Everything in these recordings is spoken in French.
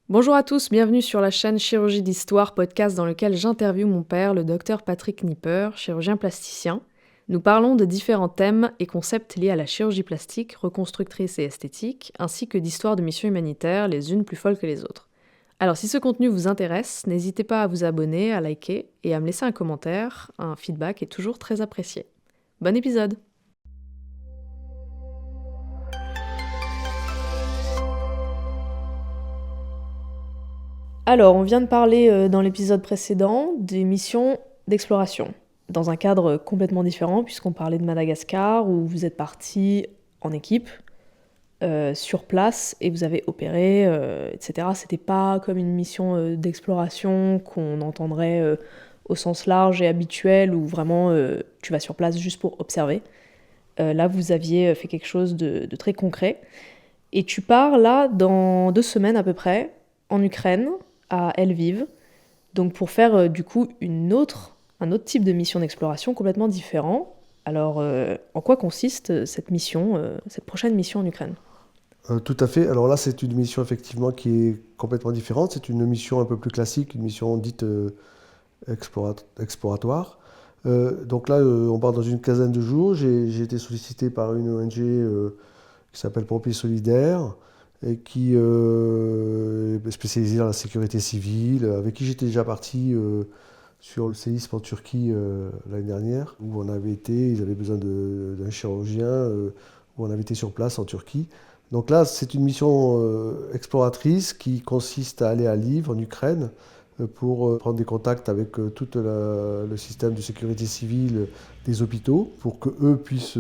Bonjour à tous, bienvenue sur la chaîne Chirurgie d'Histoire, podcast dans lequel j'interviewe mon père, le docteur Patrick Nipper, chirurgien plasticien. Nous parlons de différents thèmes et concepts liés à la chirurgie plastique, reconstructrice et esthétique, ainsi que d'histoires de missions humanitaires, les unes plus folles que les autres. Alors si ce contenu vous intéresse, n'hésitez pas à vous abonner, à liker et à me laisser un commentaire, un feedback est toujours très apprécié. Bon épisode! Alors, on vient de parler dans l'épisode précédent des missions d'exploration, dans un cadre complètement différent, puisqu'on parlait de Madagascar, où vous êtes partis en équipe, sur place, et vous avez opéré, etc. C'était pas comme une mission d'exploration qu'on entendrait au sens large et habituel, où vraiment tu vas sur place juste pour observer. Là, vous aviez fait quelque chose de très concret. Et tu pars là, dans 2 semaines à peu près, en Ukraine, à Lviv, donc pour faire du coup un autre type de mission d'exploration complètement différent. Alors, en quoi consiste cette mission, cette prochaine mission en Ukraine? Tout à fait. Alors là, c'est une mission effectivement qui est complètement différente. C'est une mission un peu plus classique, une mission dite exploratoire. Donc là, on part dans une quinzaine de jours. J'ai été sollicité par une ONG qui s'appelle Pompiers Solidaires et qui est spécialisée dans la sécurité civile, avec qui j'étais déjà parti sur le séisme en Turquie l'année dernière, où on avait été, ils avaient besoin d'un chirurgien, où on avait été sur place en Turquie. Donc là, c'est une mission exploratrice qui consiste à aller à Lviv, en Ukraine, pour prendre des contacts avec tout le système de sécurité civile des hôpitaux, pour qu'eux puissent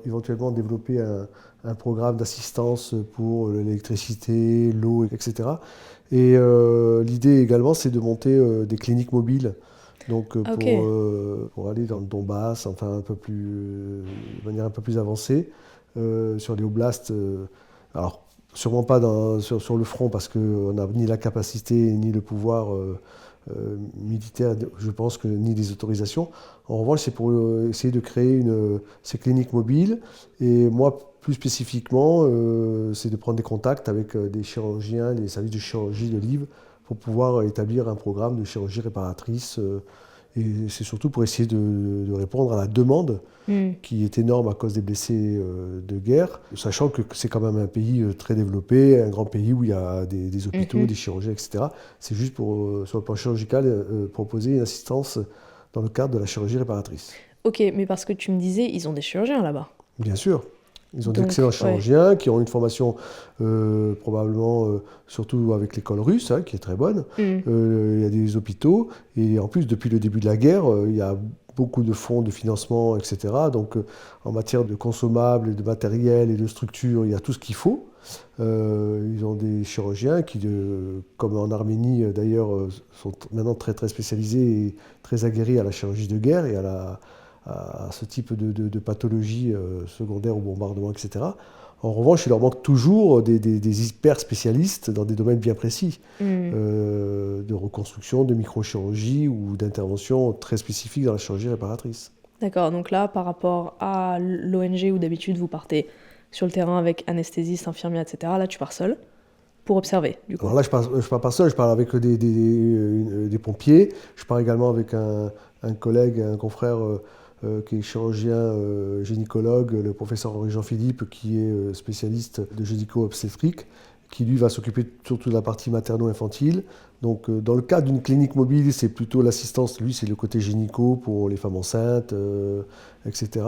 éventuellement développer un programme d'assistance pour l'électricité, l'eau, etc. Et l'idée également, c'est de monter des cliniques mobiles. Donc Ok. pour aller dans le Donbass, enfin de manière un peu plus avancée, sur les oblasts. Alors, sûrement pas sur le front parce qu'on n'a ni la capacité ni le pouvoir militaire, je pense, ni les autorisations. En revanche, c'est pour essayer de créer ces cliniques mobiles. Et moi, plus spécifiquement, c'est de prendre des contacts avec des chirurgiens, des services de chirurgie de Lviv pour pouvoir établir un programme de chirurgie réparatrice. Et c'est surtout pour essayer de répondre à la demande Hmm. qui est énorme à cause des blessés de guerre, sachant que c'est quand même un pays très développé, un grand pays où il y a des hôpitaux, Mhm. des chirurgiens, etc. C'est juste pour, sur le plan chirurgical, proposer une assistance dans le cadre de la chirurgie réparatrice. Ok, mais parce que tu me disais, ils ont des chirurgiens là-bas. Bien sûr, ils ont d'excellents Donc, ouais. chirurgiens qui ont une formation probablement, surtout avec l'école russe, hein, qui est très bonne. Hmm. Il y a des hôpitaux et en plus, depuis le début de la guerre, il y a beaucoup de fonds de financement, etc. Donc, en matière de consommables, de matériel et de structure, il y a tout ce qu'il faut. Ils ont des chirurgiens qui, comme en Arménie d'ailleurs, sont maintenant très très spécialisés et très aguerris à la chirurgie de guerre et à ce type de pathologie secondaire au bombardement, etc. En revanche, il leur manque toujours des hyper spécialistes dans des domaines bien précis, Hmm. de reconstruction, de microchirurgie ou d'intervention très spécifiques dans la chirurgie réparatrice. D'accord, donc là, par rapport à l'ONG où d'habitude vous partez sur le terrain avec anesthésiste, infirmière, etc., là tu pars seul pour observer, du coup. Alors là, je pars pas seul, je pars avec des pompiers, je pars également avec un collègue, un confrère qui est chirurgien gynécologue, le professeur Henri Jean-Philippe, qui est spécialiste de gynéco-obstétrique, qui lui va s'occuper surtout de la partie materno-infantile. Donc dans le cas d'une clinique mobile, c'est plutôt l'assistance, lui c'est le côté gynéco pour les femmes enceintes, etc.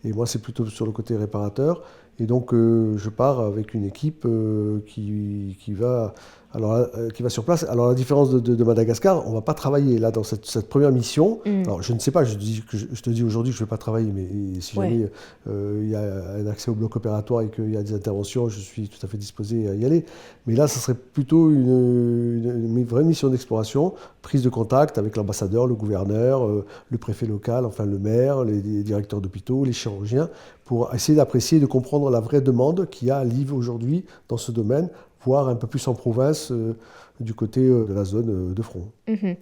Et moi c'est plutôt sur le côté réparateur. Et donc je pars avec une équipe qui va sur place. Alors la différence de Madagascar, on ne va pas travailler là dans cette première mission. Hmm. Alors je ne sais pas, je te dis aujourd'hui que je ne vais pas travailler, mais si Ouais. jamais il y a un accès au bloc opératoire et qu'il y a des interventions, je suis tout à fait disposé à y aller. Mais là, ça serait plutôt une vraie mission d'exploration, prise de contact avec l'ambassadeur, le gouverneur, le préfet local, enfin le maire, les directeurs d'hôpitaux, les chirurgiens, pour essayer d'apprécier et de comprendre la vraie demande qu'il y a à Lviv aujourd'hui dans ce domaine, voire un peu plus en province, du côté de la zone de front. Mhm.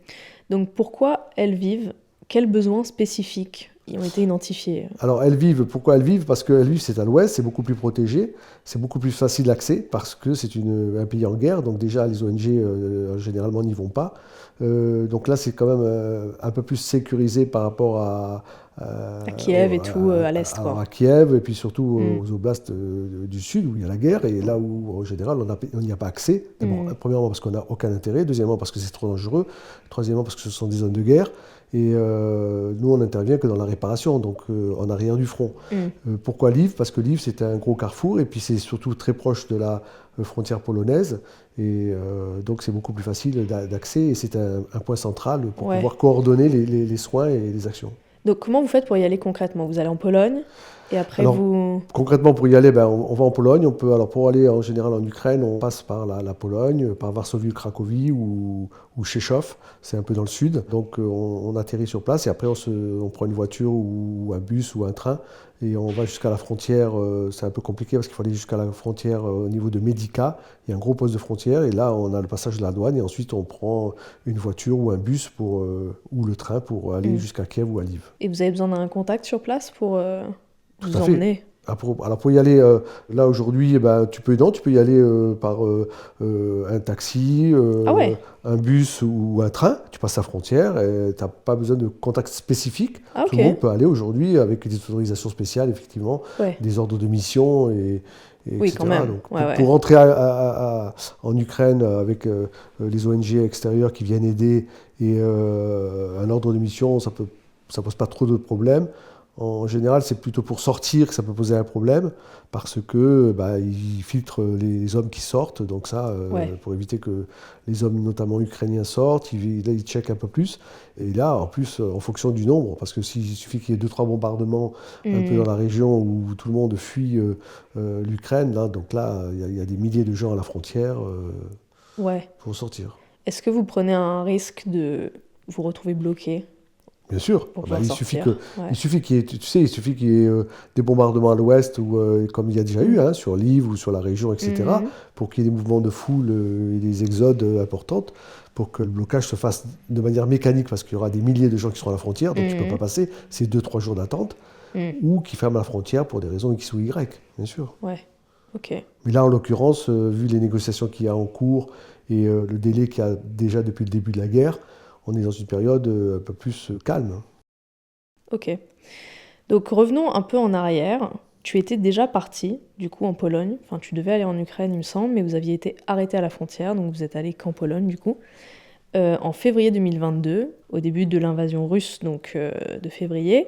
Donc pourquoi elles vivent? Quels besoins spécifiques Ils ont été identifiés. Alors elles vivent, pourquoi elles vivent? Parce qu'elles vivent, c'est à l'ouest, c'est beaucoup plus protégé, c'est beaucoup plus facile d'accès parce que c'est un pays en guerre, donc déjà les ONG généralement n'y vont pas. Donc là c'est quand même un peu plus sécurisé par rapport À Kiev et tout, à l'est, quoi. à Kiev et puis surtout Mm. aux oblasts du sud où il y a la guerre et là où en général on n'y a pas accès. D'abord, premièrement parce qu'on n'a aucun intérêt, deuxièmement parce que c'est trop dangereux, troisièmement parce que ce sont des zones de guerre. Et nous, on n'intervient que dans la réparation, donc en arrière du front. Pourquoi Lviv? Parce que Lviv, c'est un gros carrefour, et puis c'est surtout très proche de la frontière polonaise, et donc c'est beaucoup plus facile d'accès, et c'est un point central pour Ouais. pouvoir coordonner les soins et les actions. Donc comment vous faites pour y aller concrètement? Vous allez en Pologne et après Alors, vous... concrètement, pour y aller, ben, on va en Pologne. Alors pour aller en général en Ukraine, on passe par la Pologne, par Varsovie, Cracovie ou Rzeszów. C'est un peu dans le sud. Donc on atterrit sur place et après on prend une voiture ou un bus ou un train et on va jusqu'à la frontière. C'est un peu compliqué parce qu'il faut aller jusqu'à la frontière au niveau de Medica. Il y a un gros poste de frontière et là on a le passage de la douane et ensuite on prend une voiture ou un bus ou le train pour aller jusqu'à Kiev ou à Lviv. Et vous avez besoin d'un contact sur place pour vous à fait. emmener? Alors pour y aller, là aujourd'hui, tu peux y aller par un taxi, Ah ouais. un bus ou un train. Tu passes la frontière et tu n'as pas besoin de contact spécifique. Ah, Tout le monde ok. peut aller aujourd'hui avec des autorisations spéciales, effectivement, Ouais. des ordres de mission, Oui, etc. quand même. Donc, Ouais, ouais. pour rentrer en Ukraine avec les ONG extérieures qui viennent aider et un ordre de mission, ça pose pas trop de problèmes. En général, c'est plutôt pour sortir que ça peut poser un problème, parce que ils filtrent les hommes qui sortent, donc ça, Ouais. pour éviter que les hommes, notamment ukrainiens, sortent, là, ils checkent un peu plus. Et là, en plus, en fonction du nombre, parce que s'il suffit qu'il y ait 2-3 bombardements un peu dans la région où tout le monde fuit l'Ukraine, là, donc là, il y a des milliers de gens à la frontière Ouais. pour sortir. Est-ce que vous prenez un risque de vous retrouver bloqué Bien sûr, pour pouvoir sortir? Ouais. il suffit qu'il y ait, tu sais, il suffit qu'il y ait des bombardements à l'ouest, ou, comme il y a déjà eu sur Lviv ou sur la région, etc., pour qu'il y ait des mouvements de foule et des exodes importants, pour que le blocage se fasse de manière mécanique, parce qu'il y aura des milliers de gens qui seront à la frontière, donc tu ne peux pas passer, c'est 2-3 jours d'attente, ou qui ferment la frontière pour des raisons X ou Y, bien sûr. Ouais. Ok. Mais là, en l'occurrence, vu les négociations qu'il y a en cours et le délai qu'il y a déjà depuis le début de la guerre, on est dans une période un peu plus calme. Ok. Donc revenons un peu en arrière. Tu étais déjà parti, du coup, en Pologne. Enfin, tu devais aller en Ukraine, il me semble, mais vous aviez été arrêté à la frontière, donc vous êtes allé qu'en Pologne, du coup. En février 2022, au début de l'invasion russe, donc de février.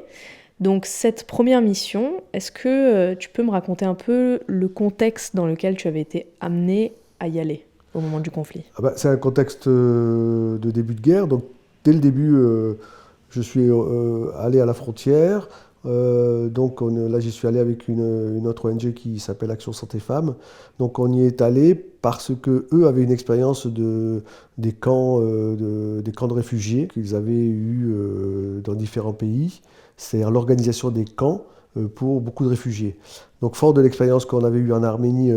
Donc cette première mission, est-ce que tu peux me raconter un peu le contexte dans lequel tu avais été amené à y aller au moment du conflit? C'est un contexte de début de guerre. Donc, dès le début, je suis allé à la frontière. Là, j'y suis allé avec une autre ONG qui s'appelle Action Santé Femmes. Donc, on y est allé parce qu'eux avaient une expérience des camps de réfugiés qu'ils avaient eu dans différents pays. C'est-à-dire l'organisation des camps pour beaucoup de réfugiés. Donc, fort de l'expérience qu'on avait eue en Arménie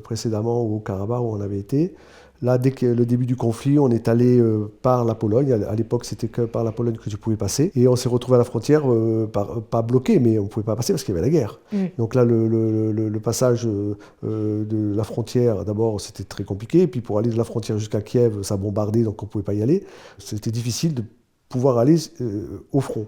précédemment, ou au Karabakh où on avait été, là, dès que le début du conflit, on est allé par la Pologne. À l'époque, c'était que par la Pologne que tu pouvais passer. Et on s'est retrouvé à la frontière, pas bloqué, mais on ne pouvait pas passer parce qu'il y avait la guerre. Donc là, le passage de la frontière, d'abord, c'était très compliqué. Et puis pour aller de la frontière jusqu'à Kiev, ça bombardait, donc on ne pouvait pas y aller. C'était difficile de pouvoir aller au front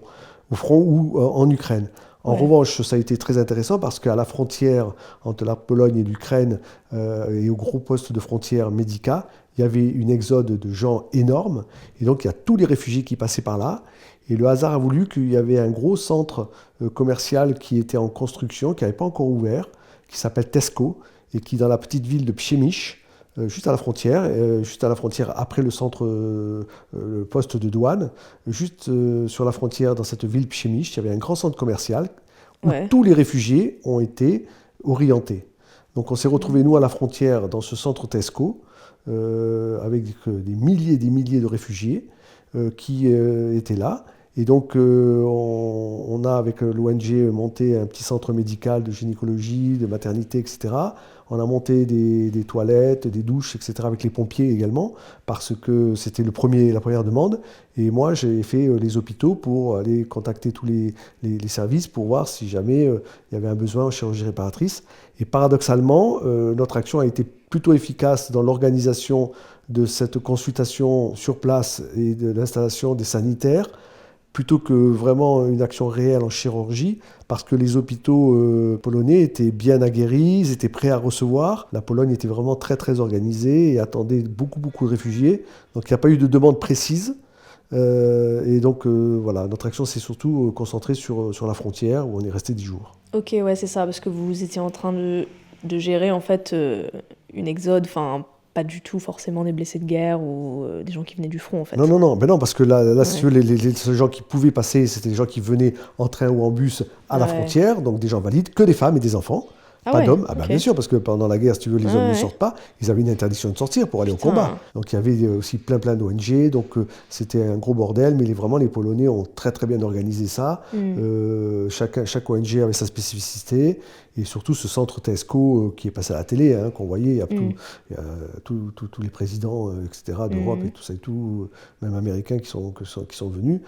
ou en Ukraine. En revanche, ça a été très intéressant parce qu'à la frontière entre la Pologne et l'Ukraine et au gros poste de frontière Medica, il y avait une exode de gens énorme. Et donc, il y a tous les réfugiés qui passaient par là. Et le hasard a voulu qu'il y avait un gros centre commercial qui était en construction, qui n'avait pas encore ouvert, qui s'appelle Tesco, et qui, dans la petite ville de Przemyśl, juste à la frontière après le centre, le poste de douane, juste sur la frontière dans cette ville Przemyśl, il y avait un grand centre commercial où tous les réfugiés ont été orientés. Donc on s'est retrouvés, nous, à la frontière, dans ce centre Tesco, avec des milliers de réfugiés qui étaient là. Et donc, on a, avec l'ONG, monté un petit centre médical de gynécologie, de maternité, etc. On a monté des toilettes, des douches, etc. avec les pompiers également, parce que c'était la première demande. Et moi, j'ai fait les hôpitaux pour aller contacter tous les services pour voir si jamais il y avait un besoin en chirurgie réparatrice. Et paradoxalement, notre action a été plutôt efficace dans l'organisation de cette consultation sur place et de l'installation des sanitaires, plutôt que vraiment une action réelle en chirurgie, parce que les hôpitaux polonais étaient bien aguerris, ils étaient prêts à recevoir. La Pologne était vraiment très très organisée et attendait beaucoup beaucoup de réfugiés. Donc il n'y a pas eu de demande précise. Et donc voilà, notre action s'est surtout concentrée sur la frontière où on est resté 10 jours. Ok, ouais, c'est ça, parce que vous étiez en train de gérer en fait une exode, enfin pas du tout forcément des blessés de guerre ou des gens qui venaient du front en fait. Non, ben non, parce que là si tu Ouais. veux, les seuls gens qui pouvaient passer, c'était les gens qui venaient en train ou en bus à la Ouais. frontière, donc des gens valides, que des femmes et des enfants. Ah Pas ouais, d'hommes. Ah ben ok. bien sûr, parce que pendant la guerre, si tu veux, les hommes ne Ouais. sortent pas. Ils avaient une interdiction de sortir pour aller au Putain. combat. Donc il y avait aussi plein d'ONG. Donc c'était un gros bordel, mais vraiment les Polonais ont très très bien organisé ça. Chaque ONG avait sa spécificité. Et surtout ce centre Tesco qui est passé à la télé, hein, qu'on voyait, il y a tous les présidents, etc., d'Europe et tout ça et tout, même américains qui sont venus.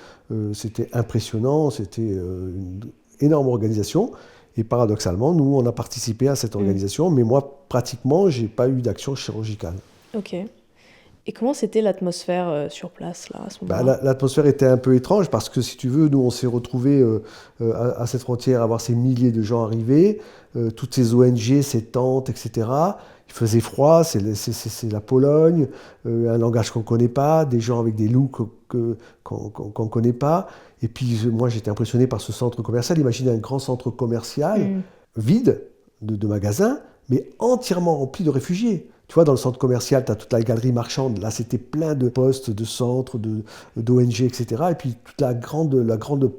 C'était impressionnant, c'était une énorme organisation. Et paradoxalement, nous, on a participé à cette organisation, mais moi, pratiquement, j'ai pas eu d'action chirurgicale. Ok. Et comment c'était l'atmosphère sur place là à ce moment-là? L'atmosphère était un peu étrange parce que, si tu veux, nous, on s'est retrouvés à cette frontière, à voir ces milliers de gens arriver, toutes ces ONG, ces tentes, etc. Il faisait froid, c'est la Pologne, un langage qu'on ne connaît pas, des gens avec des looks qu'on ne connaît pas. Et puis, moi, j'étais impressionné par ce centre commercial. Imaginez un grand centre commercial vide de magasins, mais entièrement rempli de réfugiés. Tu vois, dans le centre commercial, tu as toute la galerie marchande. Là, c'était plein de postes, de centres, d'ONG, etc. Et puis, toute la grande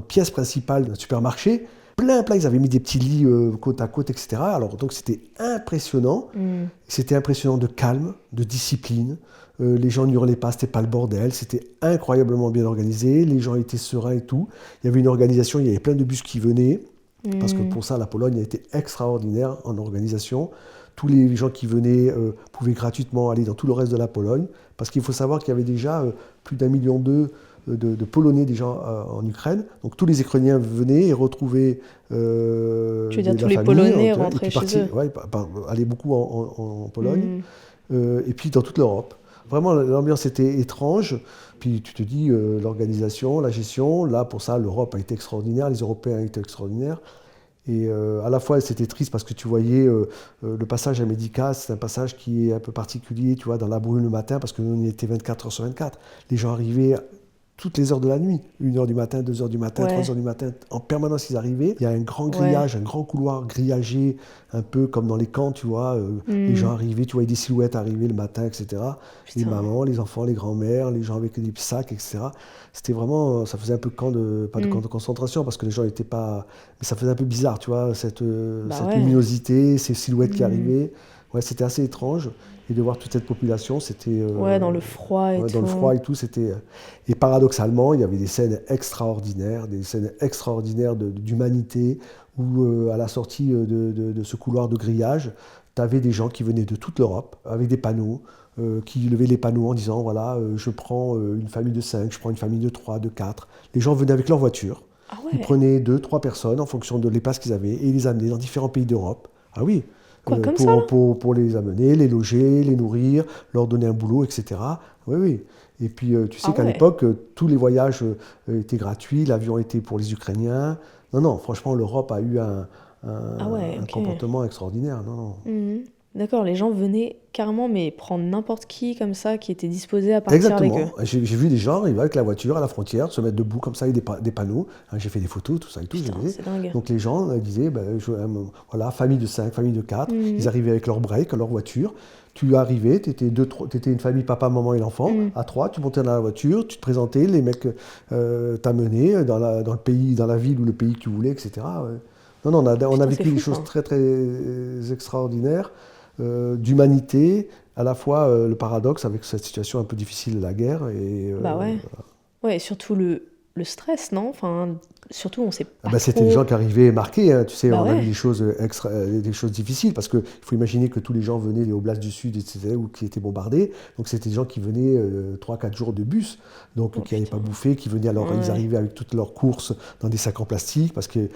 pièce principale d'un supermarché, plein. Ils avaient mis des petits lits côte à côte, etc. Alors, donc, c'était impressionnant. C'était impressionnant de calme, de discipline. Les gens n'hurlaient pas, c'était pas le bordel. C'était incroyablement bien organisé. Les gens étaient sereins et tout. Il y avait une organisation, il y avait plein de bus qui venaient. Parce que pour ça, la Pologne a été extraordinaire en organisation. Tous les gens qui venaient pouvaient gratuitement aller dans tout le reste de la Pologne. Parce qu'il faut savoir qu'il y avait déjà plus d'1,2 million de Polonais déjà en Ukraine. Donc tous les Ukrainiens venaient et retrouvaient Tu veux dire la tous les famille, Polonais et puis rentraient chez eux? ouais, allaient beaucoup en Pologne. Et puis dans toute l'Europe. Vraiment, l'ambiance était étrange. Puis tu te dis, l'organisation, la gestion, là, pour ça, l'Europe a été extraordinaire, les Européens ont été extraordinaires. Et à la fois, c'était triste parce que tu voyais le passage à Medica, c'est un passage qui est un peu particulier, tu vois, dans la brume le matin, parce que nous, on y était 24 heures sur 24. Les gens arrivaient toutes les heures de la nuit, 1 heure du matin, 2 heures du matin, 3 heures du matin, en permanence ils arrivaient. Il y a un grand grillage, un grand couloir grillagé, un peu comme dans les camps, tu vois. Les gens arrivaient, tu voyais des silhouettes arriver le matin, etc. Les mamans, les enfants, les grands-mères, les gens avec des sacs, etc. C'était vraiment, ça faisait un peu pas de camp de concentration, parce que les gens n'étaient pas... Mais ça faisait un peu bizarre, tu vois, cette luminosité, ces silhouettes qui arrivaient. Ouais, c'était assez étrange. Et de voir toute cette population, c'était... dans le froid et tout. Dans le froid et tout, c'était... Et paradoxalement, il y avait des scènes extraordinaires d'humanité, où à la sortie de ce couloir de grillage, tu avais des gens qui venaient de toute l'Europe, avec des panneaux, qui levaient les panneaux en disant, voilà, je prends une famille de 5, je prends une famille de 3, de 4. Les gens venaient avec leur voiture. Ah ouais. Ils prenaient 2, 3 personnes en fonction de les places qu'ils avaient, et ils les amenaient dans différents pays d'Europe. Ah oui. Quoi, comme ça, là pour les amener, les loger, les nourrir, leur donner un boulot, etc. Oui. Et puis, tu sais qu'à l'époque, tous les voyages étaient gratuits, l'avion était pour les Ukrainiens. Non, franchement, l'Europe a eu un comportement extraordinaire. Non. D'accord, les gens venaient carrément, mais prendre n'importe qui comme ça, qui était disposé à partir avec eux. Exactement. J'ai vu des gens arriver avec la voiture à la frontière, se mettre debout comme ça avec des panneaux. J'ai fait des photos, tout ça et tout. Putain, c'est dingue. Donc les gens disaient, voilà, famille de 5, famille de 4. Ils arrivaient avec leur break, leur voiture. Tu arrivais, tu étais une famille, papa, maman et l'enfant. À 3, tu montais dans la voiture, tu te présentais, les mecs t'amenaient dans le pays, dans la ville ou le pays que tu voulais, etc. Ouais. Non, on a vécu des choses très, très extraordinaires. D'humanité, à la fois le paradoxe avec cette situation un peu difficile de la guerre. Et, Ouais, et surtout le stress, non? Enfin, surtout, on sait Ah pas bah, c'était des trop. gens qui arrivaient marqués, hein. Tu sais, Bah on a vu ouais. des choses difficiles, parce qu'il faut imaginer que tous les gens venaient des oblasts du Sud, etc., ou qui étaient bombardés. Donc c'était des gens qui venaient 3-4 jours de bus, donc Oh qui n'avaient putain. pas bouffé, qui venaient alors, ils Ouais. arrivaient avec toutes leurs courses dans des sacs en plastique, parce que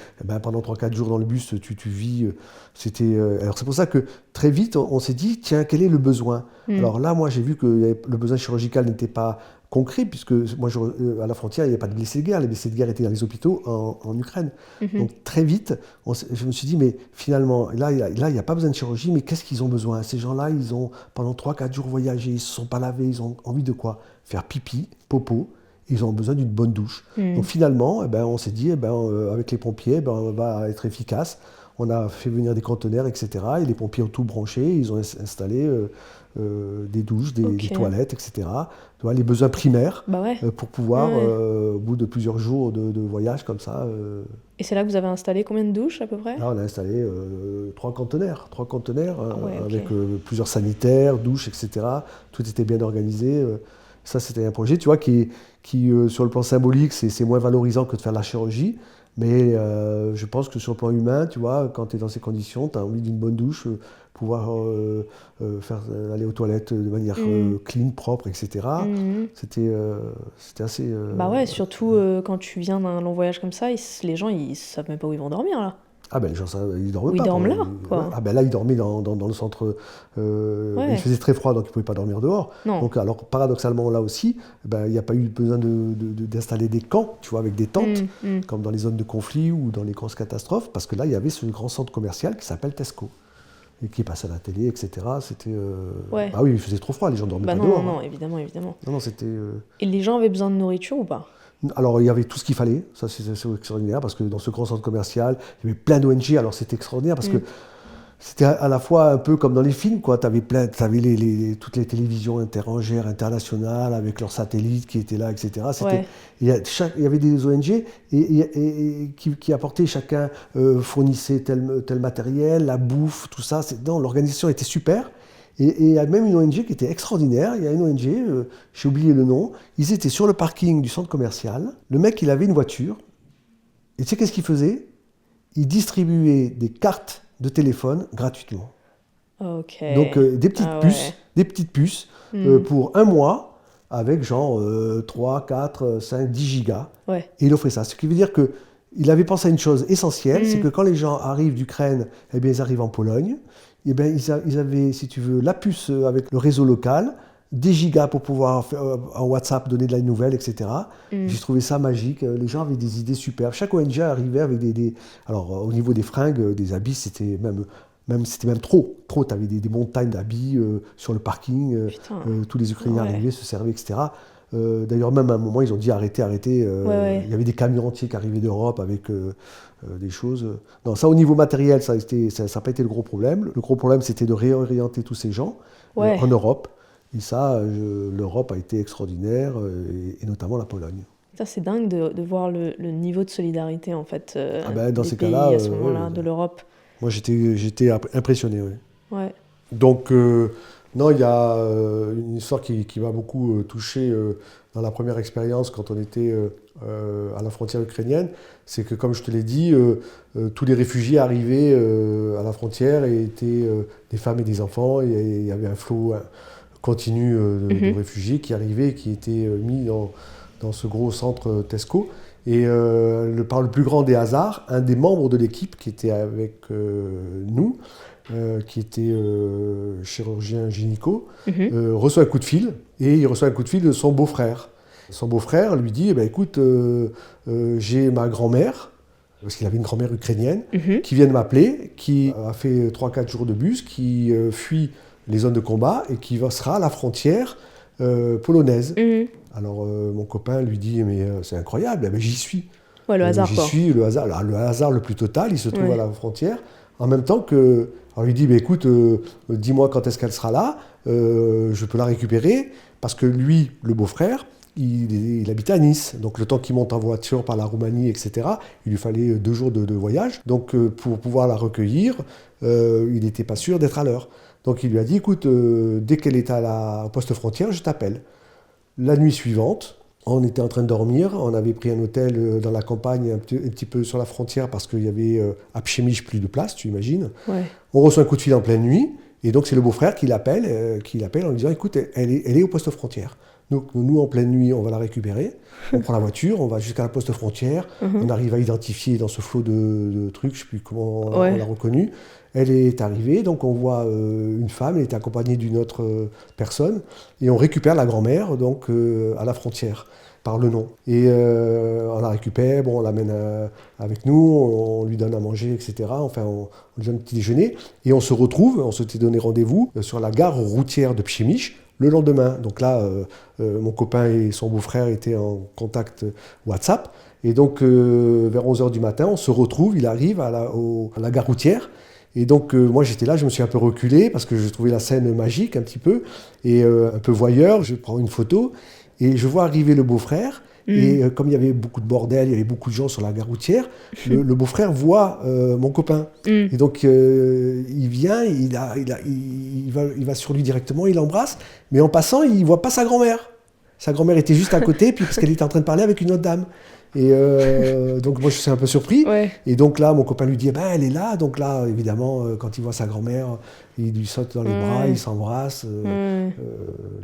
pendant 3-4 jours dans le bus, tu vis. Alors c'est pour ça que très vite, on s'est dit, tiens, quel est le besoin? Mm. Alors là, moi, j'ai vu que le besoin chirurgical n'était pas concret, puisque moi, à la frontière, il n'y avait pas de blessés de guerre. Les blessés de guerre étaient dans les hôpitaux en Ukraine. Mhm. Donc très vite, je me suis dit, mais finalement, là, il n'y a pas besoin de chirurgie, mais qu'est-ce qu'ils ont besoin? Ces gens-là, ils ont pendant 3-4 jours voyagé, ils ne se sont pas lavés, ils ont envie de quoi? Faire pipi, popo, ils ont besoin d'une bonne douche. Donc Mm. finalement, on s'est dit, avec les pompiers, on va être efficace. On a fait venir des conteneurs, etc. Et les pompiers ont tout branché, ils ont installé des douches, des Ok. toilettes, etc. Tu vois, les besoins primaires Bah ouais. pour pouvoir, Ouais. au bout de plusieurs jours de voyage comme ça, Et c'est là que vous avez installé combien de douches à peu près? là on a installé 3 conteneurs Ah ouais, ok. avec plusieurs sanitaires, douches, etc. Tout était bien organisé. Ça, c'était un projet, tu vois, qui sur le plan symbolique, c'est moins valorisant que de faire de la chirurgie. Mais je pense que sur le plan humain, tu vois, quand tu es dans ces conditions, tu as envie d'une bonne douche, pouvoir aller aux toilettes de manière Mm. clean, propre, etc. Mhm. C'était assez. Bah ouais, surtout quand tu viens d'un long voyage comme ça, les gens ils savent même pas où ils vont dormir là. Ah ben les gens, ils dormaient Ou ils pas dorment pendant. là, Ouais. quoi. Ah ben là, ils dormaient dans le centre. Il Ouais. faisait très froid, donc ils ne pouvaient pas dormir dehors. Non. Donc alors paradoxalement là aussi, il n'y a pas eu besoin d'installer des camps, tu vois, avec des tentes, Mm, mm. comme dans les zones de conflit ou dans les grosses catastrophes, parce que là, il y avait ce grand centre commercial qui s'appelle Tesco, et qui passait à la télé, etc. C'était. Ouais. Ah oui, il faisait trop froid, les gens dormaient Bah pas non, dehors, non, hein. non, évidemment, évidemment. Non, non, c'était. Et les gens avaient besoin de nourriture ou pas? Alors, il y avait tout ce qu'il fallait, ça c'est extraordinaire, parce que dans ce grand centre commercial, il y avait plein d'ONG, alors c'était extraordinaire, parce que Mm. c'était à la fois un peu comme dans les films, quoi. T'avais toutes les télévisions étrangères, internationales, avec leurs satellites qui étaient là, etc. Ouais. Il y avait des ONG et qui apportaient, chacun fournissait tel matériel, la bouffe, tout ça. Non, l'organisation était super. Et il y a même une ONG qui était extraordinaire. Il y a une ONG, j'ai oublié le nom. Ils étaient sur le parking du centre commercial. Le mec, il avait une voiture. Et tu sais qu'est-ce qu'il faisait? Il distribuait des cartes de téléphone gratuitement. Ok. Donc Ah ouais. des petites puces Mm. pour un mois avec genre 3, 4, 5, 10 gigas. Ouais. Et il offrait ça. Ce qui veut dire que il avait pensé à une chose essentielle, c'est Mm. que quand les gens arrivent d'Ukraine, eh bien, ils arrivent en Pologne. Eh bien, ils avaient, si tu veux, la puce avec le réseau local, des gigas pour pouvoir en WhatsApp donner de la nouvelle, etc. Mm. J'ai trouvé ça magique. Les gens avaient des idées superbes. Chaque ONG arrivait avec alors, au niveau des fringues, des habits, c'était même trop. Trop, tu avais des montagnes d'habits sur le parking. Putain. Tous les Ah Ukrainiens ouais. arrivaient, se servaient, etc. D'ailleurs, même à un moment, ils ont dit arrêtez, arrêtez. Ouais, ouais. Il y avait des camions entiers qui arrivaient d'Europe avec des choses. Non, ça, au niveau matériel, ça n'a pas été le gros problème. Le gros problème, c'était de réorienter tous ces gens Ouais. en Europe. Et ça, l'Europe a été extraordinaire, et notamment la Pologne. Ça, c'est dingue de voir le niveau de solidarité en fait Ah ben, dans des ces pays cas-là, à ce moment-là, ouais, de l'Europe. moi, j'étais impressionné. Ouais. Ouais. Donc, non, il y a une histoire qui m'a beaucoup touché dans la première expérience quand on était à la frontière ukrainienne. C'est que, comme je te l'ai dit, tous les réfugiés arrivaient à la frontière et étaient des femmes et des enfants. Et il y avait un flot continu de Mhm. réfugiés qui arrivaient et qui étaient mis dans ce gros centre Tesco. Et par le plus grand des hasards, un des membres de l'équipe qui était avec nous, qui était chirurgien gynéco, Mhm. reçoit un coup de fil, et il reçoit un coup de fil de son beau-frère. Son beau-frère lui dit, eh ben, écoute, j'ai ma grand-mère, parce qu'il avait une grand-mère ukrainienne, Mhm. qui vient de m'appeler, qui a fait 3-4 jours de bus, qui fuit les zones de combat et qui sera à la frontière polonaise. Mhm. Alors mon copain lui dit, mais c'est incroyable, eh ben, j'y suis. Ouais, le hasard J'y quoi. suis, le hasard le plus total, il se trouve Ouais. à la frontière, en même temps que... Alors il dit, bah, écoute, dis-moi quand est-ce qu'elle sera là, je peux la récupérer, parce que lui, le beau-frère, il habitait à Nice, donc le temps qu'il monte en voiture par la Roumanie, etc., il lui fallait 2 jours de voyage, donc pour pouvoir la recueillir, il n'était pas sûr d'être à l'heure. Donc il lui a dit, écoute, dès qu'elle est au poste frontière, je t'appelle. La nuit suivante, On était en train de dormir, on avait pris un hôtel dans la campagne, un petit peu sur la frontière, parce qu'il y avait à Pchemish plus de place, tu imagines. Ouais. On reçoit un coup de fil en pleine nuit, et donc c'est le beau-frère qui l'appelle en lui disant, écoute, elle est au poste frontière. Donc nous, en pleine nuit, on va la récupérer, on prend la voiture, on va jusqu'à la poste frontière, on arrive à identifier dans ce flot de trucs, je ne sais plus comment on Ouais. l'a reconnue. Elle est arrivée, donc on voit une femme, elle est accompagnée d'une autre personne, et on récupère la grand-mère donc à la frontière par le nom. Et on la récupère, bon, on l'amène avec nous, on lui donne à manger, etc. Enfin, on lui donne un petit déjeuner, et on se retrouve, on s'était donné rendez-vous sur la gare routière de Pchemish le lendemain. Donc là, mon copain et son beau-frère étaient en contact WhatsApp, et donc vers 11h du matin, on se retrouve, il arrive à la gare routière. Et donc, moi, j'étais là, je me suis un peu reculé parce que je trouvais la scène magique un petit peu, et un peu voyeur. Je prends une photo et je vois arriver le beau-frère. Et comme il y avait beaucoup de bordel, il y avait beaucoup de gens sur la gare routière, le beau-frère voit mon copain. Et donc, il vient, il va sur lui directement, il l'embrasse, mais en passant, il ne voit pas sa grand-mère. Sa grand-mère était juste à côté, puis parce qu'elle était en train de parler avec une autre dame. Et donc moi je suis un peu surpris. Ouais. Et donc là mon copain lui dit, eh ben, elle est là. Donc là évidemment quand il voit sa grand-mère, il lui saute dans les bras, Ouais. il s'embrasse. Ouais.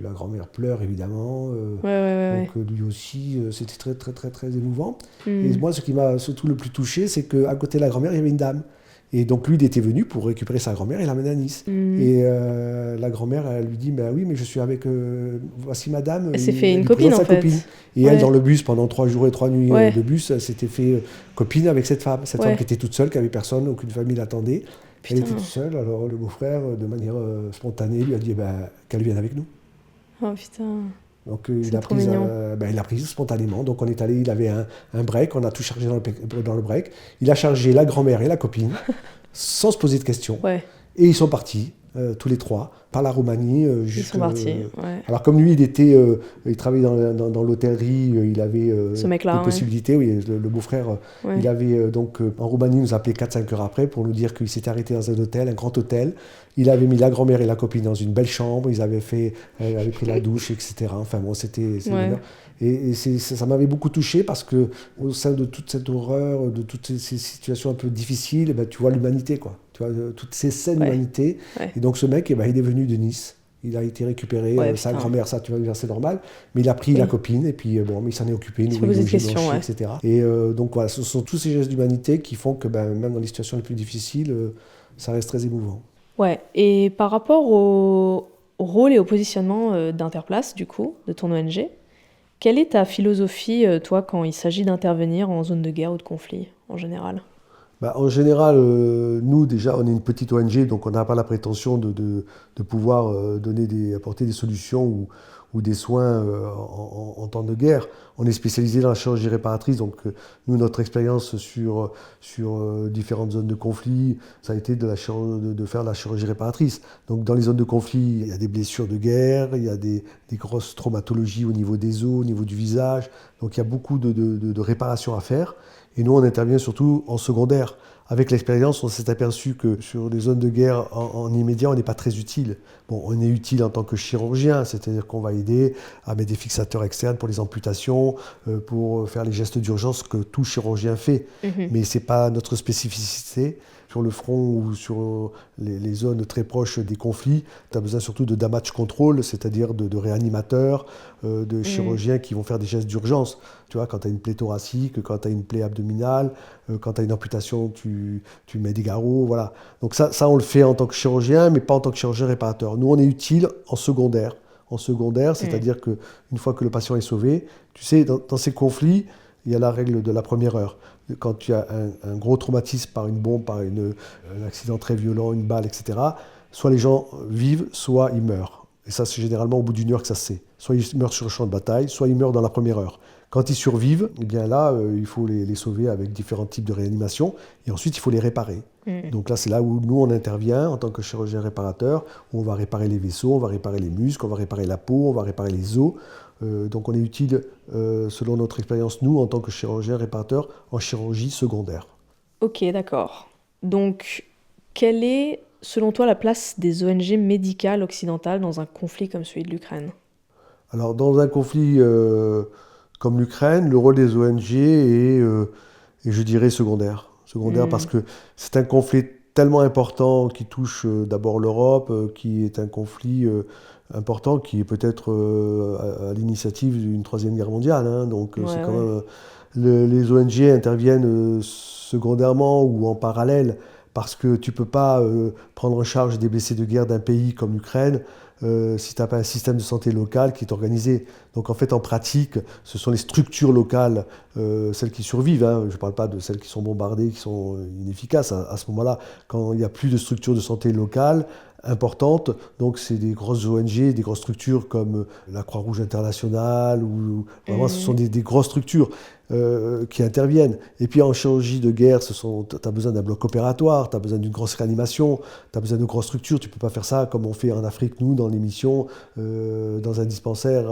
La grand-mère pleure évidemment. Ouais. Donc lui aussi c'était très très très très émouvant. Mm. Et moi ce qui m'a surtout le plus touché, c'est qu'à côté de la grand-mère il y avait une dame. Et donc lui, il était venu pour récupérer sa grand-mère et l'amener à Nice. Et la grand-mère, elle lui dit, bah oui, mais je suis avec, voici madame. Elle s'est Il- fait elle une lui copine, présente en sa fait. copine. Et Ouais. elle, dans le bus, pendant 3 jours et 3 nuits Ouais. de bus, elle s'était fait copine avec cette femme. Cette Ouais. femme qui était toute seule, qui avait personne, aucune famille l'attendait. Elle Putain. était toute seule, alors le beau-frère, de manière spontanée, lui a dit, qu'elle vienne avec nous. Oh putain. Donc C'est il a trop pris, mignon. il a pris spontanément. Donc on est allé, il avait un break, on a tout chargé dans le break. Il a chargé la grand-mère et la copine, sans se poser de questions. Ouais. Et ils sont partis, tous les trois, par la Roumanie. Ils sont partis. Ouais. Alors comme lui, il travaillait dans l'hôtellerie, il avait Ce mec-là, des ouais. possibilités. Oui, le beau-frère, Ouais. il avait en Roumanie, il nous a appelé 4-5 heures après pour nous dire qu'il s'était arrêté dans un hôtel, un grand hôtel. Il avait mis la grand-mère et la copine dans une belle chambre, elle avait pris la douche, etc. Enfin bon, c'est Ouais. bonheur. Et ça m'avait beaucoup touché parce que au sein de toute cette horreur, de toutes ces situations un peu difficiles, eh ben, tu vois l'humanité, quoi. Tu vois toutes ces scènes Ouais. d'humanité. Ouais. Et donc ce mec, il est venu de Nice. Il a été récupéré, Ouais, sa putain. grand-mère, ça tu vas dire c'est normal, mais il a pris Oui. la copine et puis mais il s'en est occupé, il Il se nourrit, posait des logé, questions, blanchi, ouais. etc. Et donc voilà, ce sont tous ces gestes d'humanité qui font que même dans les situations les plus difficiles, ça reste très émouvant. Ouais. Et par rapport au rôle et au positionnement d'Interplace, du coup, de ton ONG, quelle est ta philosophie, toi, quand il s'agit d'intervenir en zone de guerre ou de conflit, en général? En général, nous déjà, on est une petite ONG, donc on n'a pas la prétention de pouvoir apporter des solutions ou des soins en temps de guerre. On est spécialisé dans la chirurgie réparatrice, donc nous, notre expérience sur différentes zones de conflit, ça a été de faire la chirurgie réparatrice. Donc dans les zones de conflit, il y a des blessures de guerre, il y a des grosses traumatologies au niveau des os, au niveau du visage, donc il y a beaucoup de réparations à faire. Et nous, on intervient surtout en secondaire. Avec l'expérience, on s'est aperçu que sur les zones de guerre en immédiat, on n'est pas très utile. Bon, on est utile en tant que chirurgien, c'est-à-dire qu'on va aider à mettre des fixateurs externes pour les amputations, pour faire les gestes d'urgence que tout chirurgien fait. Mais ce n'est pas notre spécificité. Sur le front ou sur les zones très proches des conflits, tu as besoin surtout de damage control, c'est-à-dire de réanimateurs, de chirurgiens qui vont faire des gestes d'urgence. Tu vois, quand tu as une plaie thoracique, quand tu as une plaie abdominale, quand tu as une amputation, tu mets des garrots, voilà. Donc ça, on le fait en tant que chirurgien, mais pas en tant que chirurgien réparateur. Nous, on est utile en secondaire. En secondaire, c'est-à-dire qu'une fois que le patient est sauvé, tu sais, dans ces conflits, il y a la règle de la première heure. Quand tu as un gros traumatisme par une bombe, par un accident très violent, une balle, etc., soit les gens vivent, soit ils meurent. Et ça, c'est généralement au bout d'une heure que ça se sait. Soit ils meurent sur le champ de bataille, soit ils meurent dans la première heure. Quand ils survivent, eh bien là, il faut les sauver avec différents types de réanimation, et ensuite, il faut les réparer. Donc là, c'est là où nous, on intervient en tant que chirurgien réparateur, où on va réparer les vaisseaux, on va réparer les muscles, on va réparer la peau, on va réparer les os. Donc on est utile, selon notre expérience, nous, en tant que chirurgien réparateur, en chirurgie secondaire. Ok, d'accord. Donc, quelle est, selon toi, la place des ONG médicales occidentales dans un conflit comme celui de l'Ukraine? Alors, dans un conflit comme l'Ukraine, le rôle des ONG est, je dirais, secondaire. Secondaire parce Hmm. que c'est un conflit tellement important qui touche d'abord l'Europe, qui est un conflit important qui est peut-être à l'initiative d'une troisième guerre mondiale, hein. Donc Ouais, c'est quand ouais. même les ONG interviennent secondairement ou en parallèle parce que tu peux pas prendre en charge des blessés de guerre d'un pays comme l'Ukraine si tu n'as pas un système de santé local qui est organisé. Donc en fait, en pratique, ce sont les structures locales, celles qui survivent, hein. Je ne parle pas de celles qui sont bombardées, qui sont inefficaces à ce moment-là, quand il n'y a plus de structures de santé locales importantes. Donc c'est des grosses ONG, des grosses structures comme la Croix-Rouge internationale, ou vraiment ce sont Hmm. des grosses structures qui interviennent. Et puis en chirurgie de guerre, tu as besoin d'un bloc opératoire, tu as besoin d'une grosse réanimation, tu as besoin de grosses structures. Tu ne peux pas faire ça comme on fait en Afrique, nous, dans les missions, dans un dispensaire,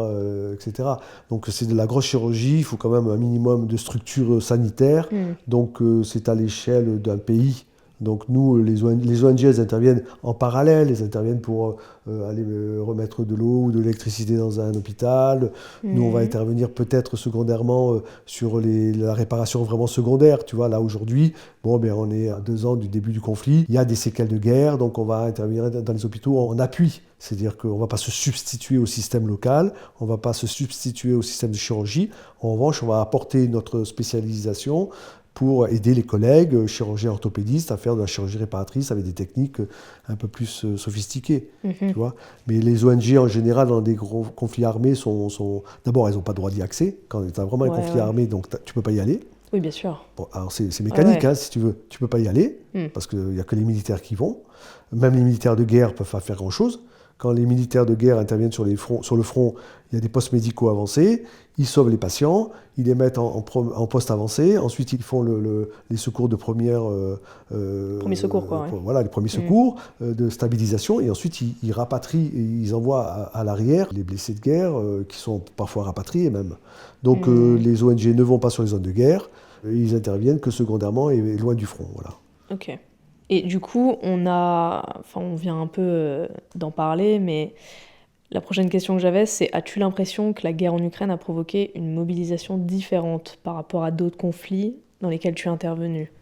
etc. Donc c'est de la grosse chirurgie, il faut quand même un minimum de structures sanitaires. Hmm. Donc c'est à l'échelle d'un pays. Donc nous, les ONG, elles interviennent en parallèle, elles interviennent pour aller remettre de l'eau ou de l'électricité dans un hôpital. Nous, on va Hmm. intervenir peut-être secondairement sur la réparation vraiment secondaire. Tu vois, là aujourd'hui, bon, ben, on est à 2 ans du début du conflit, il y a des séquelles de guerre, donc on va intervenir dans les hôpitaux en appui. C'est-à-dire qu'on ne va pas se substituer au système local, on ne va pas se substituer au système de chirurgie. En revanche, on va apporter notre spécialisation pour aider les collègues chirurgiens orthopédistes à faire de la chirurgie réparatrice avec des techniques un peu plus sophistiquées. Tu Mhm. vois. Mais les ONG en général dans des gros conflits armés d'abord elles n'ont pas droit d'y accès. Quand tu as vraiment un Ouais, conflit ouais. armé, donc tu ne peux pas y aller. Oui, bien sûr. Bon, alors c'est Ouais, mécanique, ouais. hein, si tu veux, tu ne peux pas y aller, Hmm. parce qu'il n'y a que les militaires qui vont. Même les militaires de guerre ne peuvent pas faire grand-chose. Quand les militaires de guerre interviennent sur le front, il y a des postes médicaux avancés, ils sauvent les patients, ils les mettent en poste avancé, ensuite ils font les secours de première, Premier secours, quoi, ouais. voilà, les premiers Hmm. secours de stabilisation, et ensuite ils rapatrient, et ils envoient à l'arrière les blessés de guerre qui sont parfois rapatriés même. Donc Hmm. les ONG ne vont pas sur les zones de guerre, ils interviennent que secondairement et loin du front, voilà. Ok. Et du coup, on vient un peu d'en parler, mais la prochaine question que j'avais, c'est as-tu l'impression que la guerre en Ukraine a provoqué une mobilisation différente par rapport à d'autres conflits dans lesquels tu es intervenu?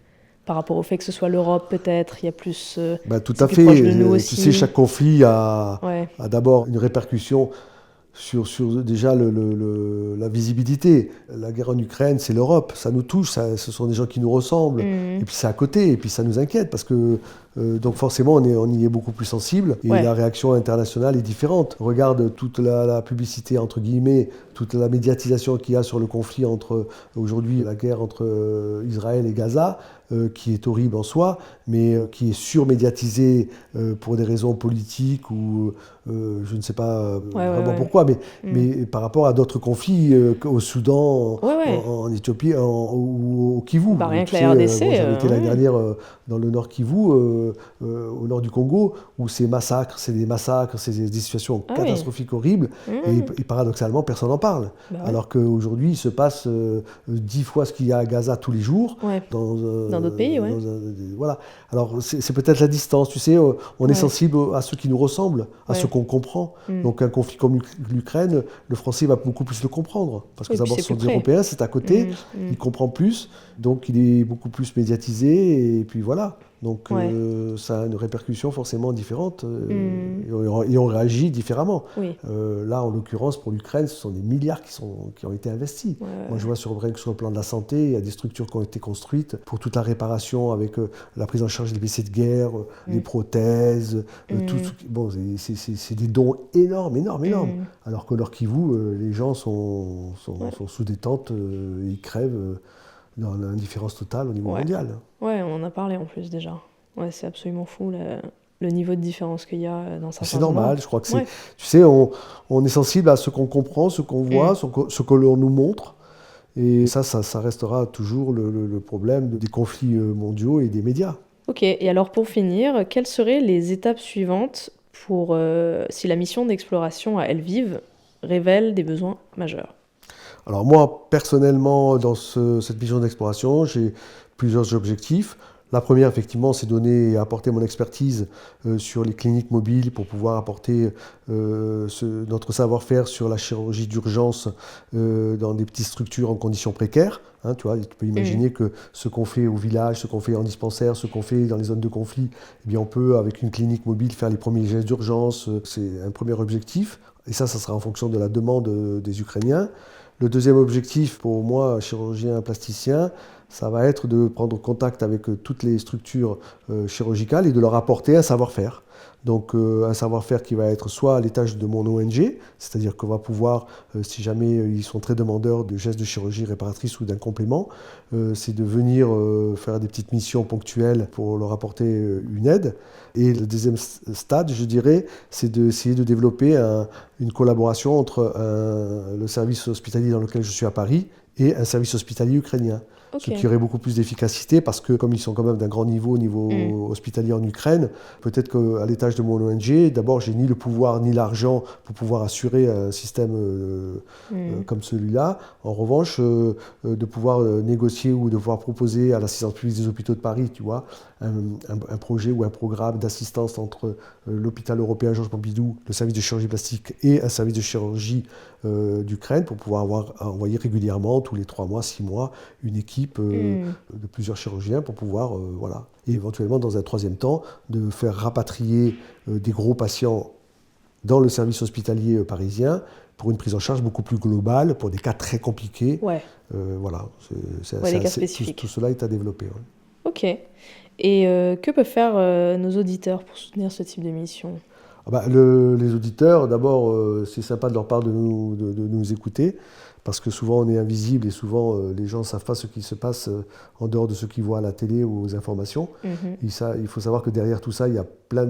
Par rapport au fait que ce soit l'Europe, peut-être, il y a plus, Bah, tout c'est à plus proche fait. de nous Tu sais, aussi. chaque conflit a, Ouais. a d'abord une répercussion sur déjà la visibilité. La guerre en Ukraine, c'est l'Europe, ça nous touche, ce sont des gens qui nous ressemblent, et Mhm. puis c'est à côté, et puis ça nous inquiète, parce que donc forcément on y est beaucoup plus sensible, et Ouais. la réaction internationale est différente. Regarde toute la publicité, entre guillemets, toute la médiatisation qu'il y a sur le conflit aujourd'hui, la guerre entre Israël et Gaza, qui est horrible en soi, mais qui est surmédiatisée pour des raisons politiques ou je ne sais pas Ouais, ouais, vraiment ouais. pourquoi, mais, Mhm. mais par rapport à d'autres conflits au Soudan, Ouais, ouais. en Éthiopie ou au Kivu. Bah, rien Tu que sais, la RDC, bon, j'avais été l'année ouais. dernière dans le nord Kivu, au nord du Congo, où c'est des massacres, c'est des situations Ah oui. catastrophiques horribles, Mhm. et paradoxalement, personne n'en parle. Bah ouais. Alors qu'aujourd'hui, il se passe 10 fois ce qu'il y a à Gaza tous les jours, Ouais. dans, Dans d'autres pays, ouais. voilà. Alors c'est peut-être la distance, tu sais, on est Ouais. sensible à ceux qui nous ressemblent, à ceux Ouais. qu'on comprend. Mhm. Donc un conflit comme l'Ukraine, le français va beaucoup plus le comprendre, parce que Oui, puis d'abord c'est ce sont plus des près. Européens, c'est à côté, Mhm. Mhm. il comprend plus, donc il est beaucoup plus médiatisé, et puis voilà. Donc Ouais. ça a une répercussion forcément différente, Mhm. et on réagit différemment. Oui. Là, en l'occurrence, pour l'Ukraine, ce sont des milliards qui ont été investis. Ouais, ouais, Moi, je ouais. vois rien que sur le plan de la santé, il y a des structures qui ont été construites pour toute la réparation avec la prise en charge des blessés de guerre, les Mhm. prothèses, Mhm. bon, c'est des dons énormes, énormes, énormes. Mhm. Alors que leur Kivu, les gens Ouais. sont sous des tentes, et ils crèvent dans l'indifférence totale au niveau Ouais. mondial. Ouais, on en a parlé en plus déjà. Ouais, c'est absolument fou le niveau de différence qu'il y a dans C'est certains endroits. normal, je crois que Ouais. tu sais, on est sensible à ce qu'on comprend, ce qu'on Mhm. voit, ce que l'on nous montre. Et ça restera toujours le problème des conflits mondiaux et des médias. Ok, et alors pour finir, quelles seraient les étapes suivantes pour si la mission d'exploration à Lviv révèle des besoins majeurs? Alors moi, personnellement, dans cette mission d'exploration, j'ai plusieurs objectifs. La première, effectivement, c'est donner et apporter mon expertise sur les cliniques mobiles pour pouvoir apporter notre savoir-faire sur la chirurgie d'urgence dans des petites structures en conditions précaires. Hein, tu vois, tu peux imaginer que ce qu'on fait au village, ce qu'on fait en dispensaire, ce qu'on fait dans les zones de conflit, eh bien, on peut, avec une clinique mobile, faire les premiers gestes d'urgence. C'est un premier objectif. Et ça sera en fonction de la demande des Ukrainiens. Le deuxième objectif, pour moi, chirurgien plasticien, ça va être de prendre contact avec toutes les structures chirurgicales et de leur apporter un savoir-faire. Donc un savoir-faire qui va être soit à l'étage de mon ONG, c'est-à-dire qu'on va pouvoir, si jamais ils sont très demandeurs de gestes de chirurgie réparatrice ou d'un complément, c'est de venir faire des petites missions ponctuelles pour leur apporter une aide. Et le deuxième stade, je dirais, c'est d'essayer de développer une collaboration entre le service hospitalier dans lequel je suis à Paris et un service hospitalier ukrainien. Okay. Ce qui aurait beaucoup plus d'efficacité parce que comme ils sont quand même d'un grand niveau au niveau hospitalier en Ukraine, peut-être qu'à l'étage de mon ONG, d'abord j'ai ni le pouvoir ni l'argent pour pouvoir assurer un système comme celui-là. En revanche, de pouvoir négocier ou de pouvoir proposer à l'assistance publique des hôpitaux de Paris, tu vois, un projet ou un programme d'assistance entre l'hôpital européen Georges Pompidou, le service de chirurgie plastique et un service de chirurgie d'Ukraine pour pouvoir envoyer régulièrement, tous les 3 mois, 6 mois, une équipe de plusieurs chirurgiens pour pouvoir, voilà. Et éventuellement, dans un troisième temps, de faire rapatrier des gros patients dans le service hospitalier parisien pour une prise en charge beaucoup plus globale, pour des cas très compliqués. Ouais. Voilà. Des cas spécifiques. Tout cela est à développer. Ouais. Ok. Et que peuvent faire nos auditeurs pour soutenir ce type de mission ? Les auditeurs, d'abord, c'est sympa de leur part de nous écouter, parce que souvent on est invisible et souvent les gens ne savent pas ce qui se passe en dehors de ce qu'ils voient à la télé ou aux informations. Il faut savoir que derrière tout ça, il y a plein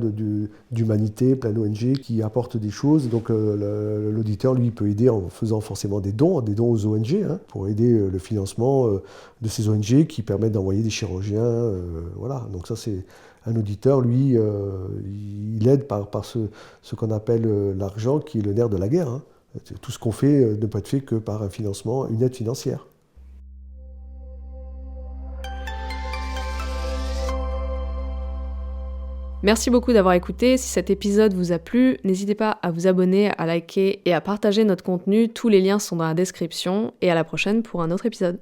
d'humanité, plein d'ONG qui apportent des choses. Donc l'auditeur, lui, peut aider en faisant forcément des dons aux ONG, hein, pour aider le financement de ces ONG qui permettent d'envoyer des chirurgiens. Voilà, donc ça c'est... Un auditeur, lui, il aide par ce qu'on appelle l'argent, qui est le nerf de la guerre. Hein. Tout ce qu'on fait ne peut être fait que par un financement, une aide financière. Merci beaucoup d'avoir écouté. Si cet épisode vous a plu, n'hésitez pas à vous abonner, à liker et à partager notre contenu. Tous les liens sont dans la description. Et à la prochaine pour un autre épisode.